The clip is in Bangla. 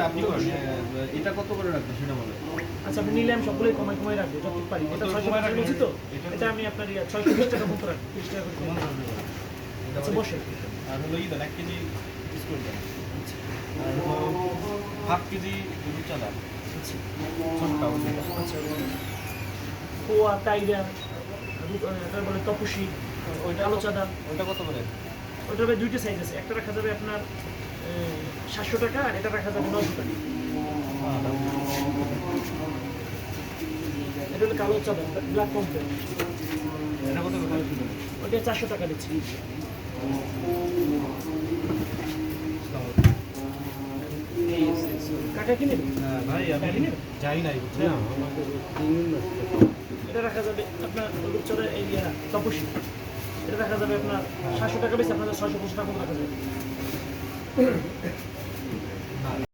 আপনি করেন, এটা কত করে রাখবেন সেটা বলেন। আচ্ছা আমি নিলে আমি সবগুলোই কমাই কমাই রাখবো যতটুকু পারি। এটা 650 বলছি তো, এটা আমি আপনার 620 টাকা মতো রাখবো, 30 টাকা করে কমান রাখবো। আচ্ছা বসে। আর হলো দেন 1 কেজি বিস্কুট দেন, আর হলো হাফ কেজি দুধ চাঁদা, আচ্ছা ছোটটা ওটা। আচ্ছা খোয়া টাইরা, তারপরে তপসি, ওইটা কালো চাঁদা, ওইটা কত করে? ওইটার ভাই দুইটা সাইজ আছে। একটা রাখা যাবে আপনার 700 টাকা, আর এটা রাখা যাবে 900 টাকা। এটা হলো কালো চাঁদা, ব্ল্যাক কম্পেয়ার, এটা কত করে? ওইটা 400 টাকা দিচ্ছি। কাকা কিনে ভাই আমি যাই নাই বুঝছেন, এটা রাখা যাবে আপনার রূপচরে এই তপসি, এটা রাখা যাবে আপনার 700 টাকা বেশি, আপনাদের 650 টাকা মতো রাখা যাবে।